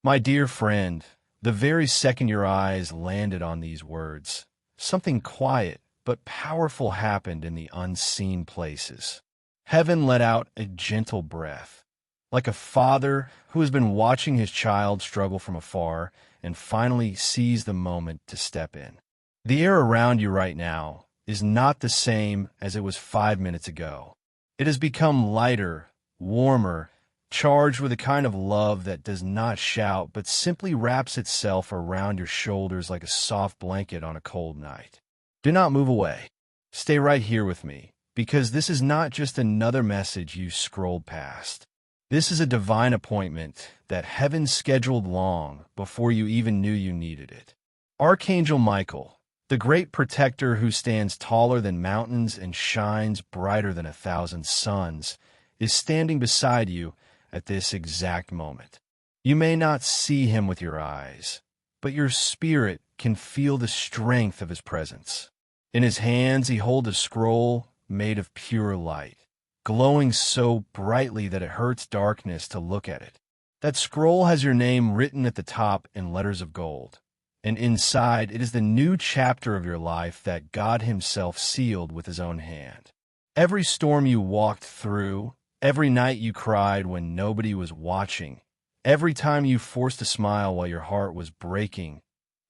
My dear friend, the very second your eyes landed on these words, something quiet but powerful happened in the unseen places. Heaven let out a gentle breath, like a father who has been watching his child struggle from afar and finally sees the moment to step in. The air around you right now is not the same as it was 5 minutes ago. It has become lighter, warmer, charged with a kind of love that does not shout but simply wraps itself around your shoulders like a soft blanket on a cold night. Do not move away. Stay right here with me, because this is not just another message you scrolled past. This is a divine appointment that heaven scheduled long before you even knew you needed it. Archangel Michael, the great protector who stands taller than mountains and shines brighter than 1,000 suns, is standing beside you at this exact moment. You may not see him with your eyes, but your spirit can feel the strength of his presence. In his hands he holds a scroll made of pure light, glowing so brightly that it hurts darkness to look at it. That scroll has your name written at the top in letters of gold, and inside it is the new chapter of your life that God himself sealed with his own hand. Every storm you walked through, every night you cried when nobody was watching, every time you forced a smile while your heart was breaking,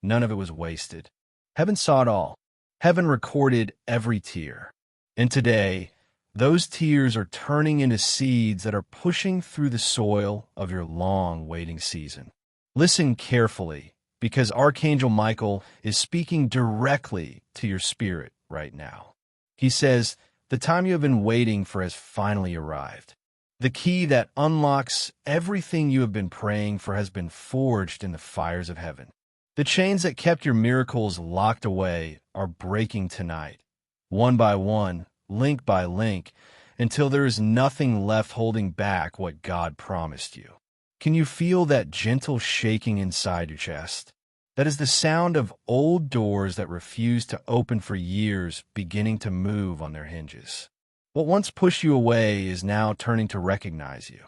none of it was wasted. Heaven saw it all. Heaven recorded every tear. And today, those tears are turning into seeds that are pushing through the soil of your long waiting season. Listen carefully, because Archangel Michael is speaking directly to your spirit right now. He says, the time you have been waiting for has finally arrived. The key that unlocks everything you have been praying for has been forged in the fires of heaven. The chains that kept your miracles locked away are breaking tonight, one by one, link by link, until there is nothing left holding back what God promised you. Can you feel that gentle shaking inside your chest? That is the sound of old doors that refused to open for years beginning to move on their hinges. What once pushed you away is now turning to recognize you.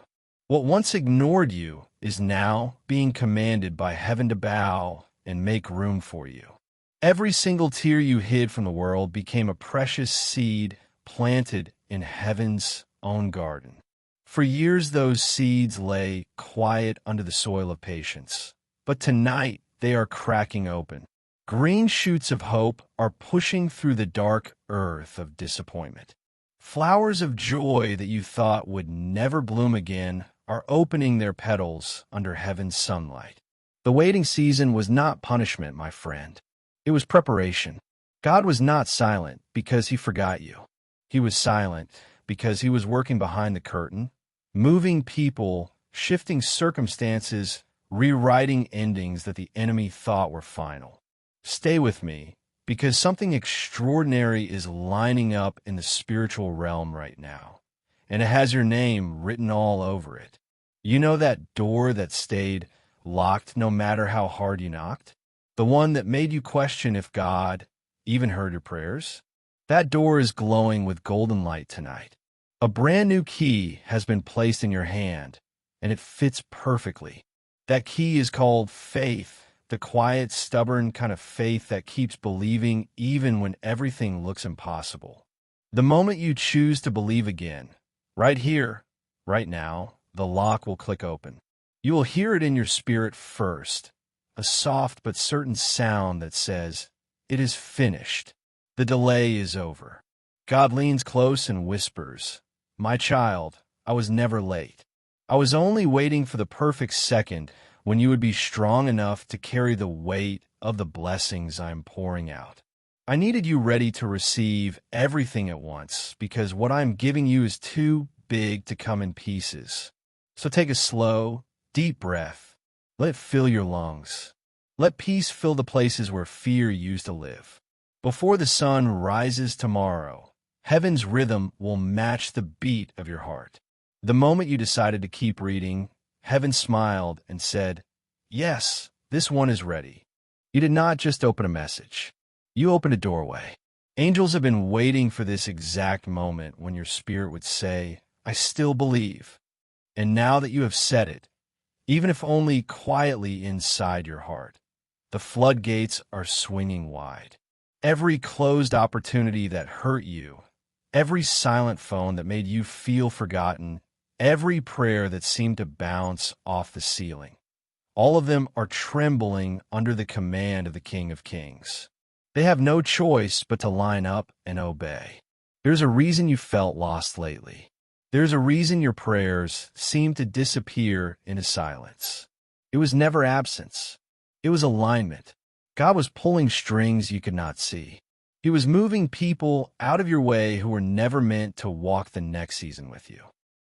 What once ignored you is now being commanded by heaven to bow and make room for you. Every single tear you hid from the world became a precious seed planted in heaven's own garden. For years those seeds lay quiet under the soil of patience, but tonight they are cracking open. Green shoots of hope are pushing through the dark earth of disappointment. Flowers of joy that you thought would never bloom again are opening their petals under heaven's sunlight. The waiting season was not punishment, my friend. It was preparation. God was not silent because he forgot you. He was silent because he was working behind the curtain, moving people, shifting circumstances, rewriting endings that the enemy thought were final. Stay with me, because something extraordinary is lining up in the spiritual realm right now, and it has your name written all over it. You know that door that stayed locked no matter how hard you knocked? The one that made you question if God even heard your prayers? That door is glowing with golden light tonight. A brand new key has been placed in your hand, and it fits perfectly. That key is called faith, the quiet, stubborn kind of faith that keeps believing even when everything looks impossible. The moment you choose to believe again, right here, right now, the lock will click open. You will hear it in your spirit first, a soft but certain sound that says, "It is finished. The delay is over." God leans close and whispers, "My child, I was never late. I was only waiting for the perfect second when you would be strong enough to carry the weight of the blessings I am pouring out. I needed you ready to receive everything at once because what I am giving you is too big to come in pieces. So take a slow, deep breath. Let it fill your lungs. Let peace fill the places where fear used to live. Before the sun rises tomorrow, heaven's rhythm will match the beat of your heart. The moment you decided to keep reading, heaven smiled and said, "Yes, this one is ready." You did not just open a message. You opened a doorway. Angels have been waiting for this exact moment when your spirit would say, "I still believe." And now that you have said it, even if only quietly inside your heart. The floodgates are swinging wide. Every closed opportunity that hurt you, every silent phone that made you feel forgotten, every prayer that seemed to bounce off the ceiling, all of them are trembling under the command of the King of Kings. They have no choice but to line up and obey. There's a reason you felt lost lately. There's a reason your prayers seemed to disappear into silence. It was never absence. It was alignment. God was pulling strings you could not see. He was moving people out of your way who were never meant to walk the next season with you.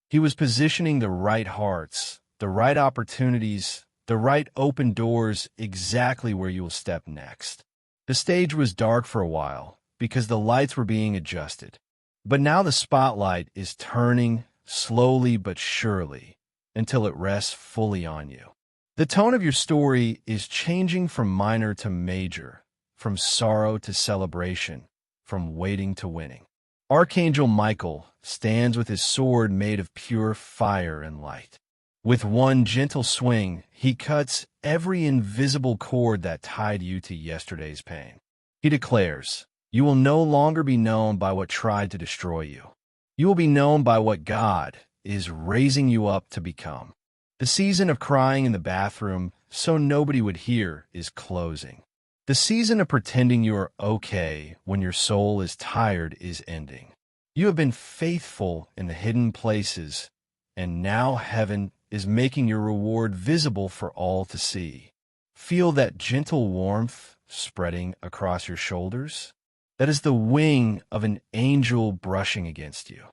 He was positioning the right hearts, the right opportunities, the right open doors exactly where you will step next. The stage was dark for a while because the lights were being adjusted. But now the spotlight is turning slowly but surely until it rests fully on you. The tone of your story is changing from minor to major, from sorrow to celebration, from waiting to winning. Archangel Michael stands with his sword made of pure fire and light. With one gentle swing, he cuts every invisible cord that tied you to yesterday's pain. He declares, "You will no longer be known by what tried to destroy you. You will be known by what God is raising you up to become." The season of crying in the bathroom so nobody would hear is closing. The season of pretending you are okay when your soul is tired is ending. You have been faithful in the hidden places, and now heaven is making your reward visible for all to see. Feel that gentle warmth spreading across your shoulders? That is the wing of an angel brushing against you.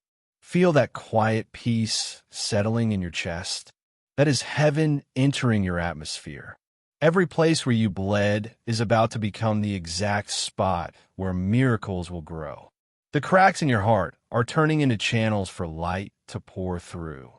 Feel that quiet peace settling in your chest? That is heaven entering your atmosphere. Every place where you bled is about to become the exact spot where miracles will grow. The cracks in your heart are turning into channels for light to pour through.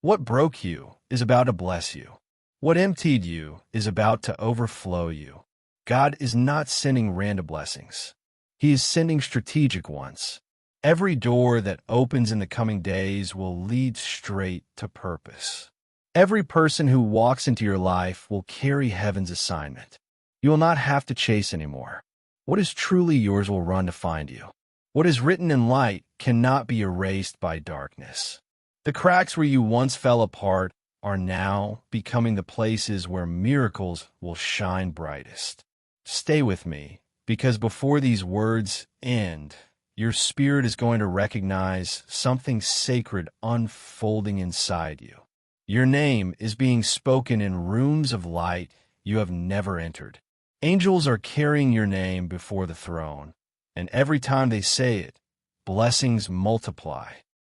What broke you is about to bless you. What emptied you is about to overflow you. God is not sending random blessings. He is sending strategic ones. Every door that opens in the coming days will lead straight to purpose. Every person who walks into your life will carry heaven's assignment. You will not have to chase anymore. What is truly yours will run to find you. What is written in light cannot be erased by darkness. The cracks where you once fell apart are now becoming the places where miracles will shine brightest. Stay with me, because before these words end, your spirit is going to recognize something sacred unfolding inside you. Your name is being spoken in rooms of light you have never entered. Angels are carrying your name before the throne, and every time they say it, blessings multiply.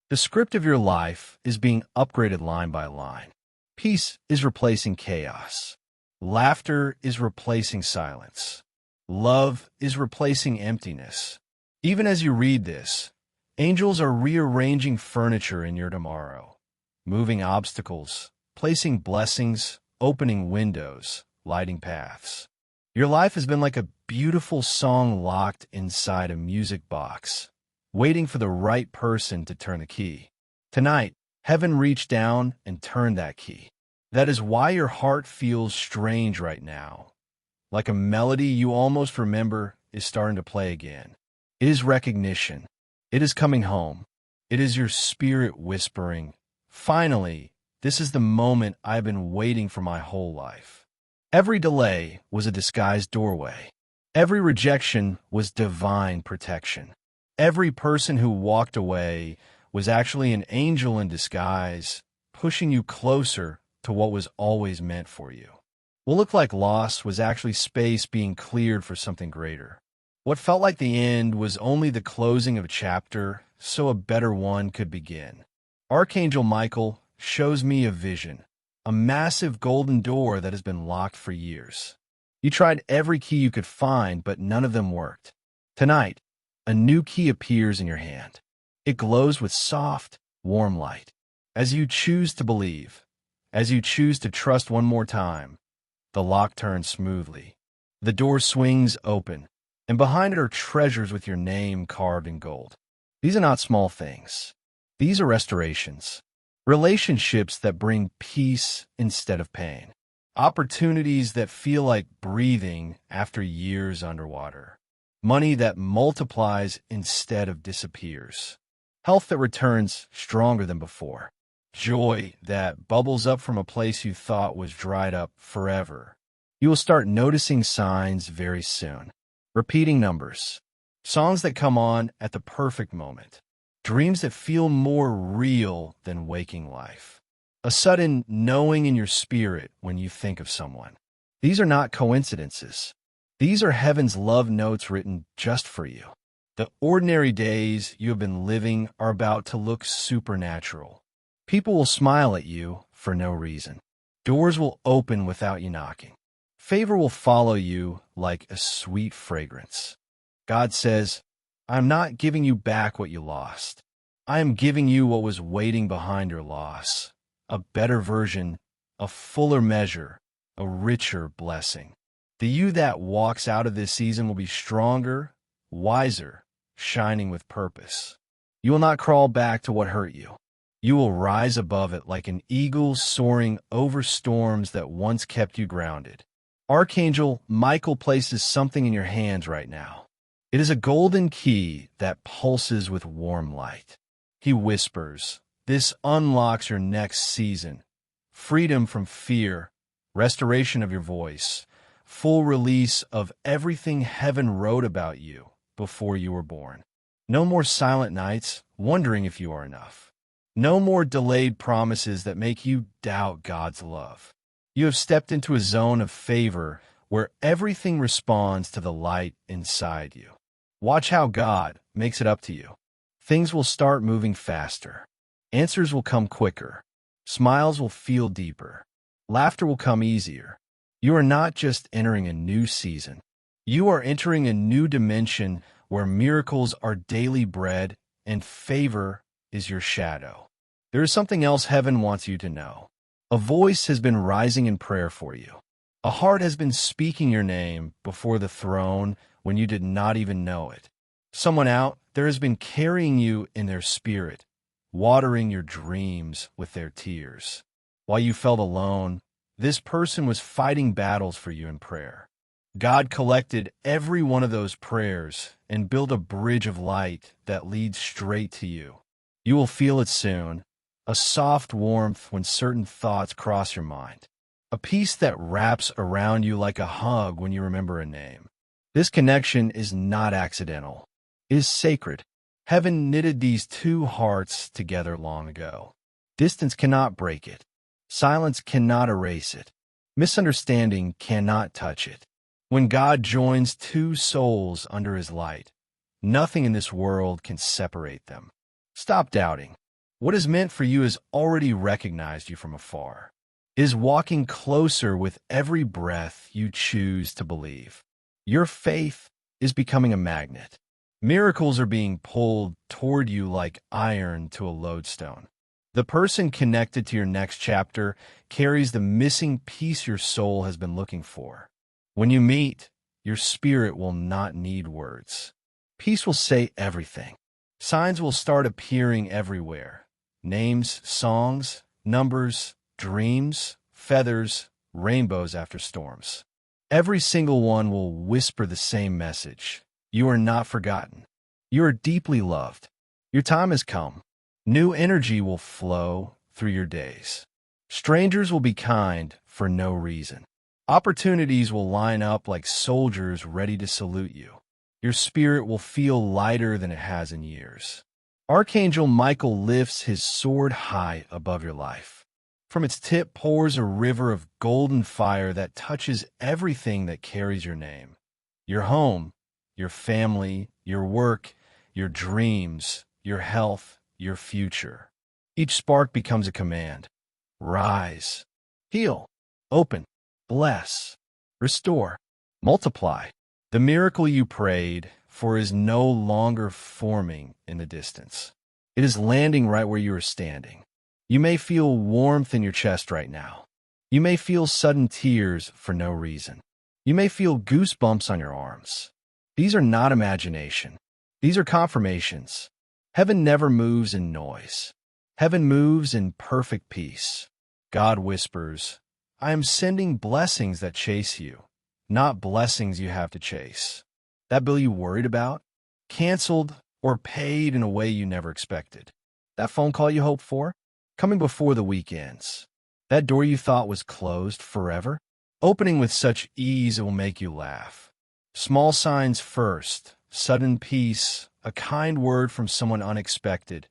The script of your life is being upgraded line by line. Peace is replacing chaos. Laughter is replacing silence. Love is replacing emptiness. Even as you read this, angels are rearranging furniture in your tomorrow, moving obstacles, placing blessings, opening windows, lighting paths. Your life has been like a beautiful song locked inside a music box, waiting for the right person to turn the key. Tonight, heaven reached down and turned that key. That is why your heart feels strange right now. Like a melody you almost remember is starting to play again. It is recognition. It is coming home. It is your spirit whispering, "Finally, this is the moment I've been waiting for my whole life." Every delay was a disguised doorway. Every rejection was divine protection. Every person who walked away was actually an angel in disguise, pushing you closer to what was always meant for you. What looked like loss was actually space being cleared for something greater. What felt like the end was only the closing of a chapter, so a better one could begin. Archangel Michael shows me a vision, a massive golden door that has been locked for years. You tried every key you could find, but none of them worked. Tonight, a new key appears in your hand. It glows with soft, warm light. As you choose to believe, as you choose to trust one more time, the lock turns smoothly. The door swings open, and behind it are treasures with your name carved in gold. These are not small things. These are restorations. relationships that bring peace instead of pain, opportunities that feel like breathing after years underwater, money that multiplies instead of disappears, health that returns stronger than before, joy that bubbles up from a place you thought was dried up forever. You will start noticing signs very soon. Repeating numbers, songs that come on at the perfect moment, dreams that feel more real than waking life, a sudden knowing in your spirit when you think of someone. These are not coincidences. These are heaven's love notes written just for you. The ordinary days you have been living are about to look supernatural. People will smile at you for no reason. Doors will open without you knocking. Favor will follow you like a sweet fragrance. God says, I am not giving you back what you lost. I am giving you what was waiting behind your loss, a better version, a fuller measure, a richer blessing. The you that walks out of this season will be stronger, wiser, shining with purpose. You will not crawl back to what hurt you. You will rise above it like an eagle soaring over storms that once kept you grounded. Archangel Michael places something in your hands right now. It is a golden key that pulses with warm light. He whispers, this unlocks your next season. Freedom from fear, restoration of your voice, full release of everything heaven wrote about you before you were born. No more silent nights wondering if you are enough. No more delayed promises that make you doubt God's love. You have stepped into a zone of favor where everything responds to the light inside you. Watch how God makes it up to you. Things will start moving faster. Answers will come quicker. Smiles will feel deeper. Laughter will come easier. You are not just entering a new season. You are entering a new dimension where miracles are daily bread and favor is your shadow. There is something else heaven wants you to know. A voice has been rising in prayer for you. A heart has been speaking your name before the throne when you did not even know it. Someone out there has been carrying you in their spirit, watering your dreams with their tears. While you felt alone, this person was fighting battles for you in prayer. God collected every one of those prayers and built a bridge of light that leads straight to you. You will feel it soon. A soft warmth when certain thoughts cross your mind. A peace that wraps around you like a hug when you remember a name. This connection is not accidental. It is sacred. Heaven knitted these two hearts together long ago. Distance cannot break it. Silence cannot erase it. Misunderstanding cannot touch it. When God joins two souls under his light, nothing in this world can separate them. Stop doubting. What is meant for you has already recognized you from afar. It is walking closer with every breath you choose to believe. Your faith is becoming a magnet. Miracles are being pulled toward you like iron to a lodestone. The person connected to your next chapter carries the missing piece your soul has been looking for. When you meet, your spirit will not need words. Peace will say everything. Signs will start appearing everywhere. Names, songs, numbers, dreams, feathers, rainbows after storms. Every single one will whisper the same message. You are not forgotten. You are deeply loved. Your time has come. New energy will flow through your days. Strangers will be kind for no reason. Opportunities will line up like soldiers ready to salute you. Your spirit will feel lighter than it has in years. Archangel Michael lifts his sword high above your life. From its tip pours a river of golden fire that touches everything that carries your name. Your home, your family, your work, your dreams, your health, your future. Each spark becomes a command. Rise, heal, open, bless, restore, multiply. The miracle you prayed for is no longer forming in the distance. It is landing right where you are standing. You may feel warmth in your chest right now. You may feel sudden tears for no reason. You may feel goosebumps on your arms. These are not imagination. These are confirmations. Heaven never moves in noise. Heaven moves in perfect peace. God whispers, I am sending blessings that chase you, not blessings you have to chase. That bill you worried about? Canceled or paid in a way you never expected. That phone call you hoped for? Coming before the week ends. That door you thought was closed forever? Opening with such ease it will make you laugh. Small signs first, sudden peace, a kind word from someone unexpected,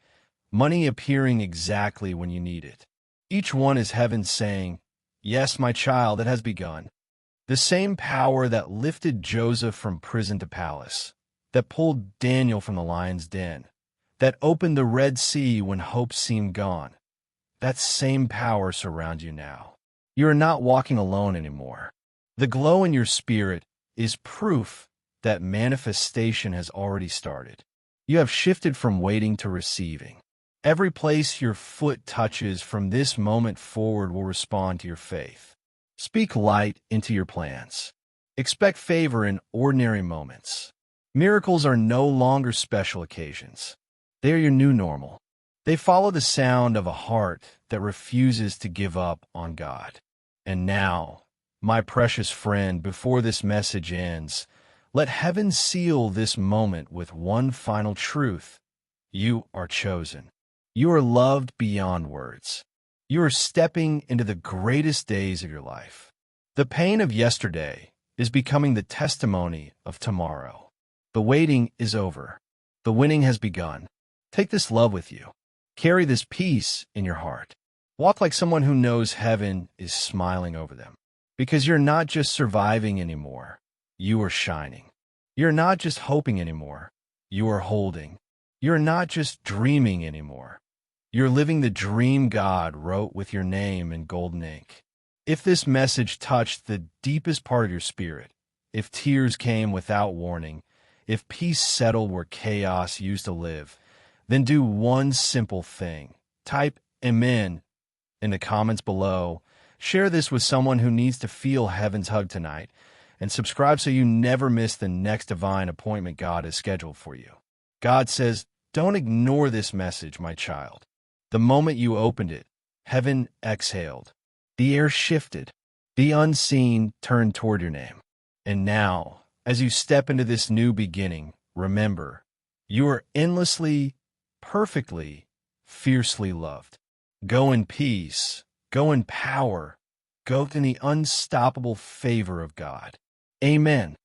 money appearing exactly when you need it. Each one is heaven saying, yes, my child, it has begun. The same power that lifted Joseph from prison to palace, that pulled Daniel from the lion's den, that opened the Red Sea when hope seemed gone. That same power surrounds you now. You are not walking alone anymore. The glow in your spirit is proof that manifestation has already started. You have shifted from waiting to receiving. Every place your foot touches from this moment forward will respond to your faith. Speak light into your plans. Expect favor in ordinary moments. Miracles are no longer special occasions. They are your new normal. They follow the sound of a heart that refuses to give up on God. And now, my precious friend, before this message ends, let heaven seal this moment with one final truth. You are chosen. You are loved beyond words. You are stepping into the greatest days of your life. The pain of yesterday is becoming the testimony of tomorrow. The waiting is over. The winning has begun. Take this love with you. Carry this peace in your heart. Walk like someone who knows heaven is smiling over them. Because you're not just surviving anymore. You are shining. You're not just hoping anymore. You are holding. You're not just dreaming anymore. You're living the dream God wrote with your name in golden ink. If this message touched the deepest part of your spirit, if tears came without warning, if peace settled where chaos used to live, then do one simple thing. Type Amen in the comments below. Share this with someone who needs to feel heaven's hug tonight, and subscribe so you never miss the next divine appointment God has scheduled for you. God says, don't ignore this message, my child. The moment you opened it, heaven exhaled. The air shifted. The unseen turned toward your name. And now, as you step into this new beginning, remember, you are endlessly, perfectly, fiercely loved. Go in peace. Go in power. Go in the unstoppable favor of God. Amen.